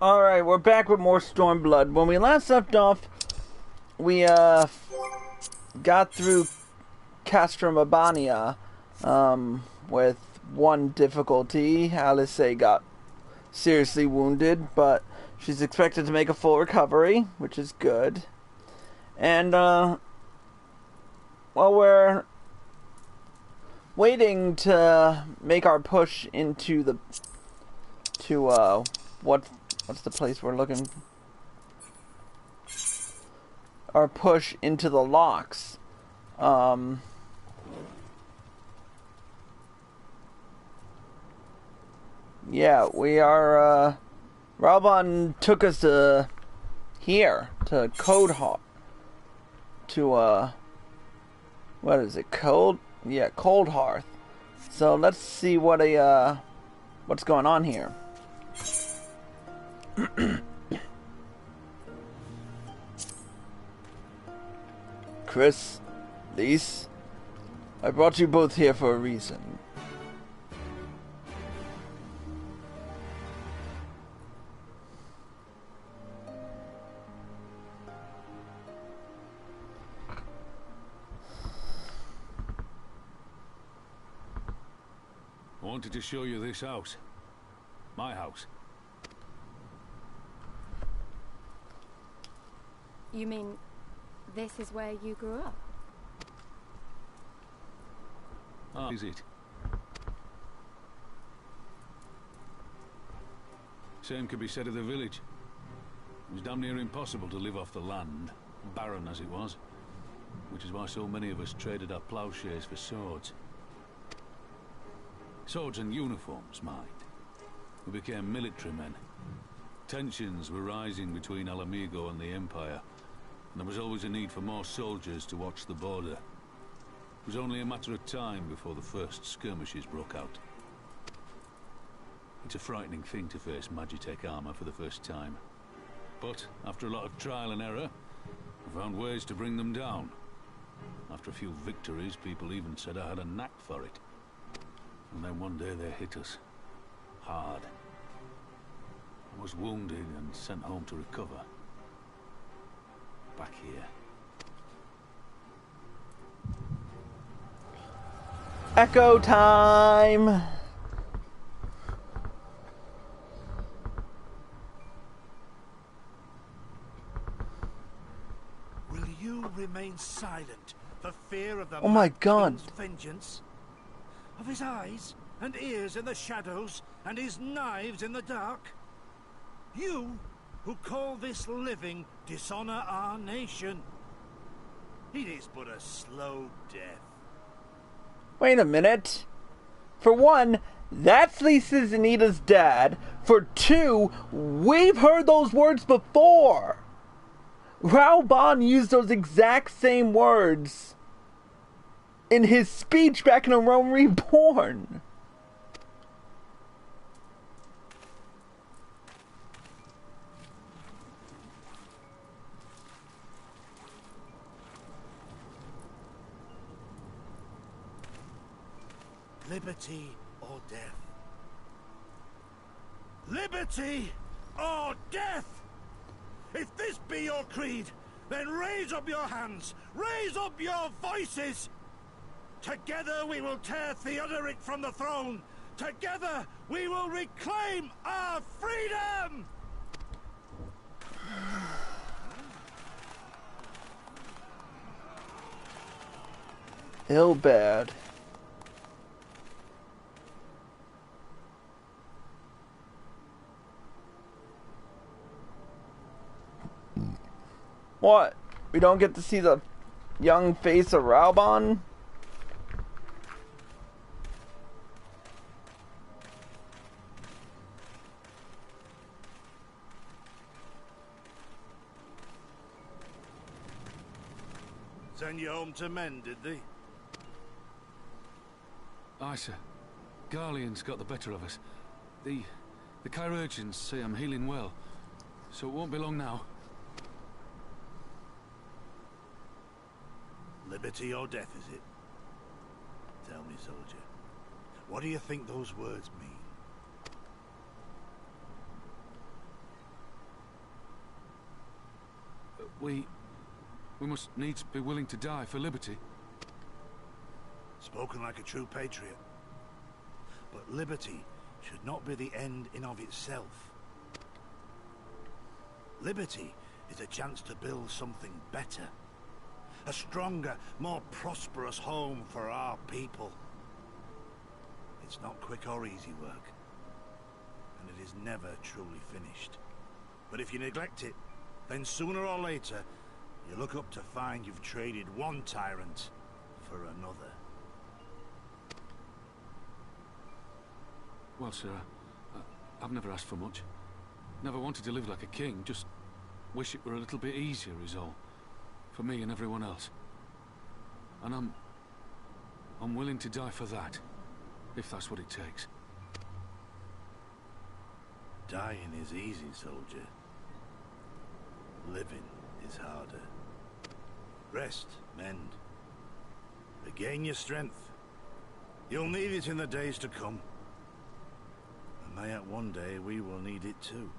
Alright, we're back with more Stormblood. When we last left off, we got through Castrum Abania with one difficulty. Lyse got seriously wounded, but she's expected to make a full recovery, which is good. And while we're waiting to make our push into the what's the place we're looking? Our push into the locks. Yeah, we are. Raubahn took us to here, to Coldhearth. To what is it? Coldhearth. So let's see what's going on here. Chris, Lyse, I brought you both here for a reason. I wanted to show you this house. My house. You mean this is where you grew up? Ah, is it? Same could be said of the village. It was damn near impossible to live off the land, barren as it was. Which is why so many of us traded our plowshares for swords. Swords and uniforms, mind. We became military men. Tensions were rising between Alamigo and the Empire, and there was always a need for more soldiers to watch the border. It was only a matter of time before the first skirmishes broke out. It's a frightening thing to face Magitech armor for the first time. But after a lot of trial and error, we found ways to bring them down. After a few victories, people even said I had a knack for it. And then one day they hit us. Hard. I was wounded and sent home to recover. Back here. Echo time! Will you remain silent for fear of the Oh my God. King's vengeance? Of his eyes and ears in the shadows and his knives in the dark? You who call this living dishonor our nation. It is but a slow death. Wait a minute. For one, that's Lyse's and Anita's dad. For two, we've heard those words before. Raubahn used those exact same words in his speech back in A Realm Reborn. Liberty or death? Liberty or death? If this be your creed, then raise up your hands, raise up your voices! Together we will tear Theodoric from the throne! Together we will reclaim our freedom! Ill bad. What? We don't get to see the young face of Raubahn? Send you home to men, did they? Aye, sir. Garlean's got the better of us. The chirurgeons say I'm healing well, so it won't be long now. Liberty or death, is it? Tell me, soldier. What do you think those words mean? We must needs be willing to die for liberty. Spoken like a true patriot. But liberty should not be the end in of itself. Liberty is a chance to build something better. A stronger, more prosperous home for our people. It's not quick or easy work. And it is never truly finished. But if you neglect it, then sooner or later, you look up to find you've traded one tyrant for another. Well, sir, I've never asked for much. Never wanted to live like a king, just wish it were a little bit easier is all. For me and everyone else. And I'm willing to die for that, if that's what it takes. Dying is easy, soldier. Living is harder. Rest, mend. Regain your strength. You'll need it in the days to come. And mayhap one day we will need it too.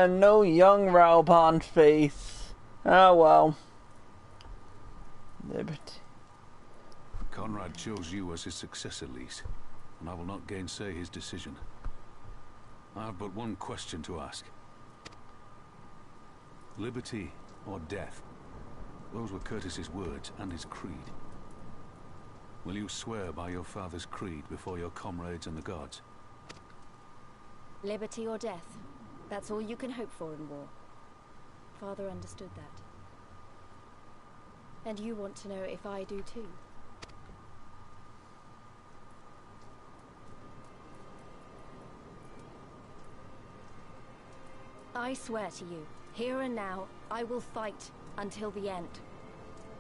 No young Raubahn face. Oh well. Liberty. Conrad chose you as his successor, Lyse, and I will not gainsay his decision. I have but one question to ask. Liberty or death? Those were Curtis's words and his creed. Will you swear by your father's creed before your comrades and the gods? Liberty or death. That's all you can hope for in war. Father understood that. And you want to know if I do too. I swear to you, here and now, I will fight until the end.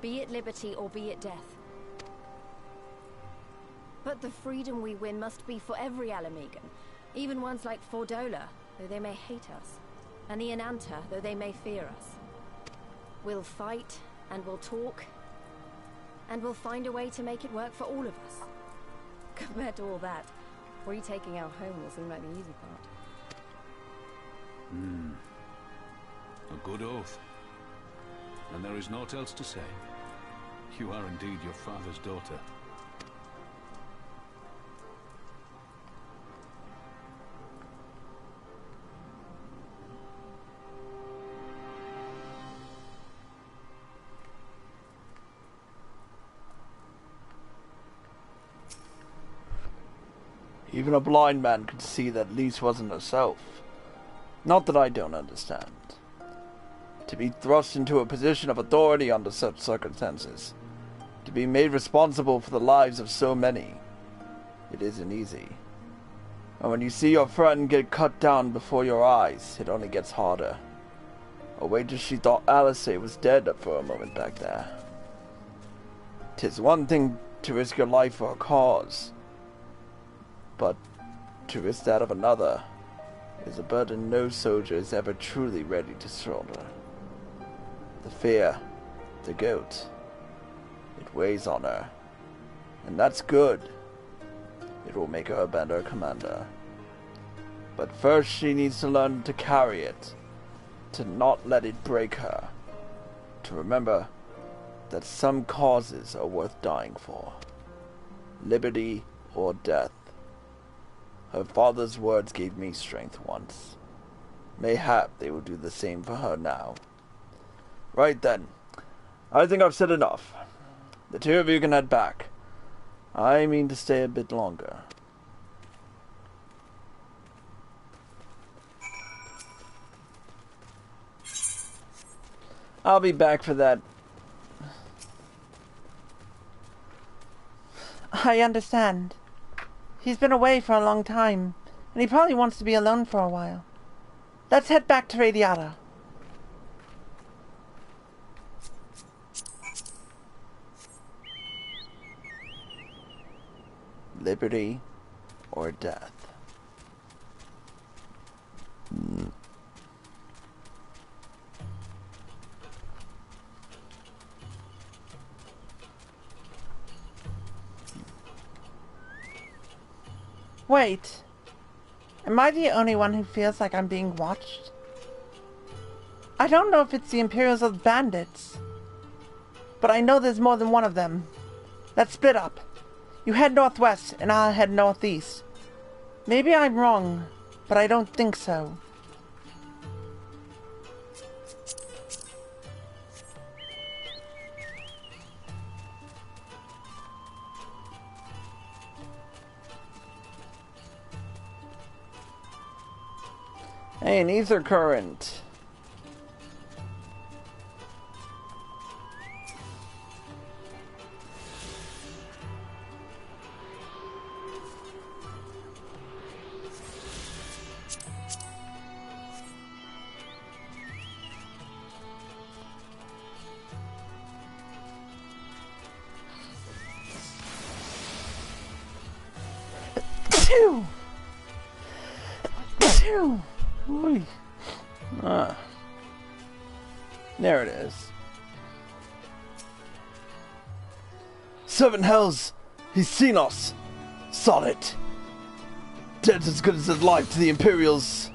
Be it liberty or be it death. But the freedom we win must be for every Alamegan, even ones like Fordola, though they may hate us, and the Ananta, though they may fear us. We'll fight, and we'll talk, and we'll find a way to make it work for all of us. Compared to all that, retaking our home will seem like the easy part. A good oath. And there is naught else to say. You are indeed your father's daughter. Even a blind man could see that Lyse wasn't herself. Not that I don't understand. To be thrust into a position of authority under such circumstances, to be made responsible for the lives of so many, it isn't easy. And when you see your friend get cut down before your eyes, it only gets harder. Or wait till she thought Lyse was dead for a moment back there. 'Tis one thing to risk your life for a cause, but to risk that of another is a burden no soldier is ever truly ready to shoulder. The fear, the guilt, it weighs on her, and that's good. It will make her a better commander. But first she needs to learn to carry it, to not let it break her, to remember that some causes are worth dying for. Liberty or death. Her father's words gave me strength once. Mayhap they will do the same for her now. Right then. I think I've said enough. The two of you can head back. I mean to stay a bit longer. I'll be back for that. I understand. He's been away for a long time, and he probably wants to be alone for a while. Let's head back to Radiata. Liberty or death. Wait. Am I the only one who feels like I'm being watched? I don't know if it's the Imperials or the bandits, but I know there's more than one of them. Let's split up. You head northwest, and I'll head northeast. Maybe I'm wrong, but I don't think so. Hey, an ether current. Phew! Phew! Oy. Ah. There it is. Seven hells! He's seen us! Solid! Dead as good as alive to the Imperials!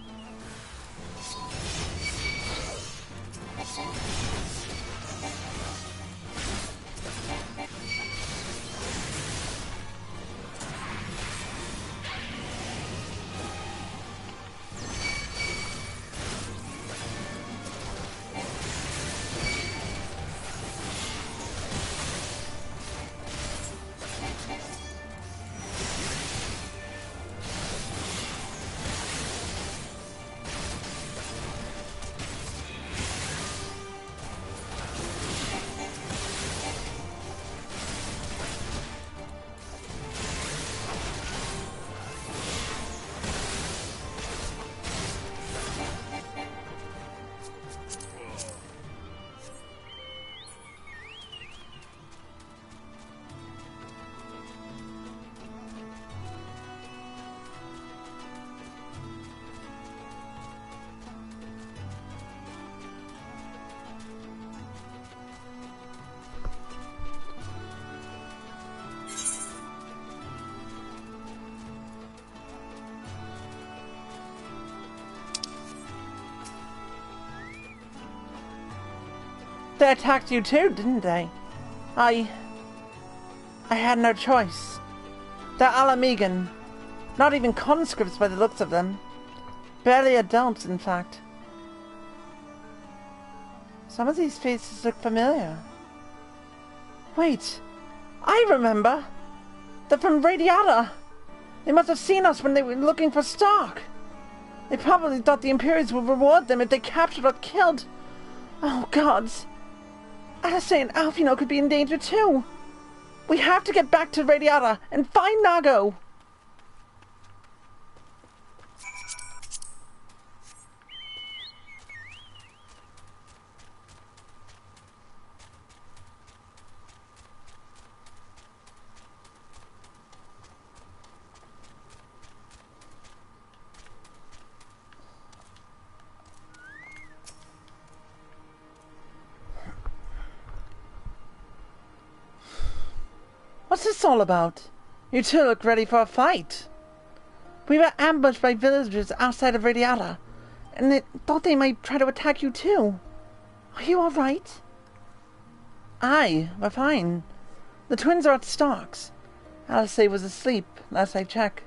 They attacked you too, didn't they? I had no choice. They're Alamegan. Not even conscripts by the looks of them. Barely adults, in fact. Some of these faces look familiar. Wait, I remember! They're from Radiata! They must have seen us when they were looking for Stark! They probably thought the Imperials would reward them if they captured or killed. Oh, gods! Alice and Alfino could be in danger too! We have to get back to Radiata and find Nago! What's this all about? You two look ready for a fight. We were ambushed by villagers outside of Radiata, and they thought they might try to attack you too. Are you alright? Aye, we're fine. The twins are at Stark's. Alice was asleep, last I checked.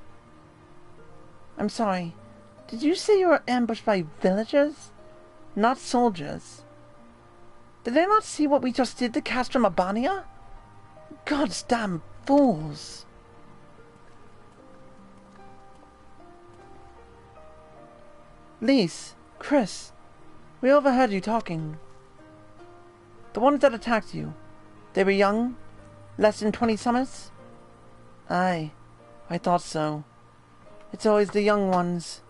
I'm sorry. Did you say you were ambushed by villagers? Not soldiers. Did they not see what we just did to Castrum Abania? God's damn fools. Lyse, Chris, we overheard you talking. The ones that attacked you, they were young? Less than 20 summers? Aye, I thought so. It's always the young ones.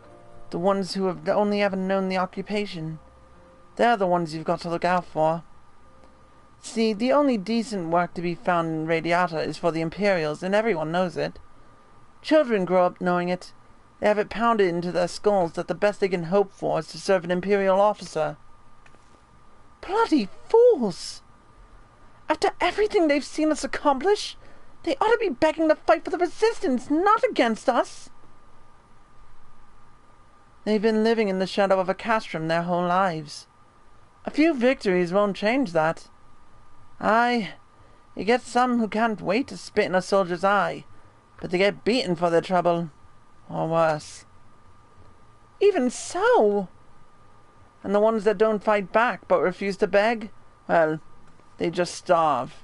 The ones who have only ever known the occupation. They're the ones you've got to look out for. See, the only decent work to be found in Radiata is for the Imperials, and everyone knows it. Children grow up knowing it. They have it pounded into their skulls that the best they can hope for is to serve an Imperial officer. Bloody fools! After everything they've seen us accomplish, they ought to be begging to fight for the Resistance, not against us. They've been living in the shadow of a castrum their whole lives. A few victories won't change that. Aye, you get some who can't wait to spit in a soldier's eye, but they get beaten for their trouble, or worse. Even so! And the ones that don't fight back but refuse to beg, well, they just starve.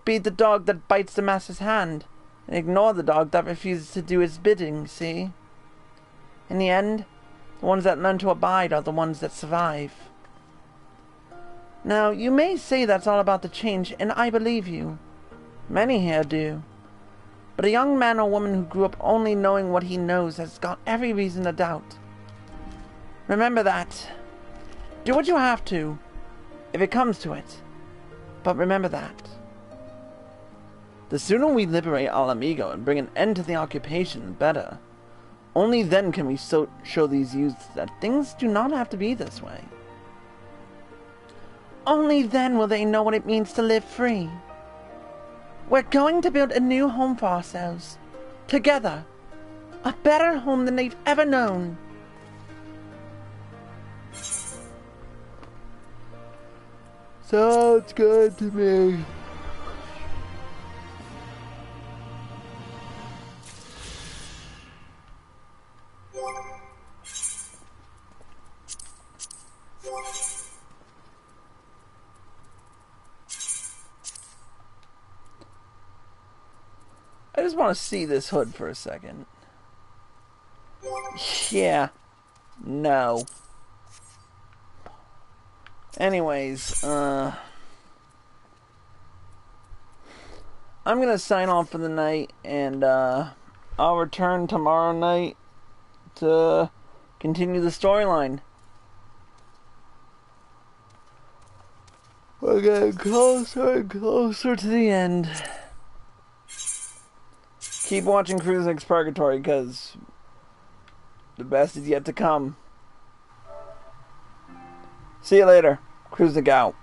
Beat the dog that bites the master's hand, and ignore the dog that refuses to do his bidding, see? In the end, the ones that learn to abide are the ones that survive. Now, you may say that's all about the change, and I believe you. Many here do. But a young man or woman who grew up only knowing what he knows has got every reason to doubt. Remember that. Do what you have to, if it comes to it. But remember that. The sooner we liberate Ala Mhigo and bring an end to the occupation, the better. Only then can we show these youths that things do not have to be this way. Only then will they know what it means to live free. We're going to build a new home for ourselves. Together. A better home than they've ever known. Sounds good to me. I just want to see this hood for a second. Yeah. No. Anyways, I'm gonna sign off for the night, and I'll return tomorrow night to continue the storyline. We're getting closer and closer to the end. Keep watching Cruising's Purgatory, because the best is yet to come. See you later. Cruising out.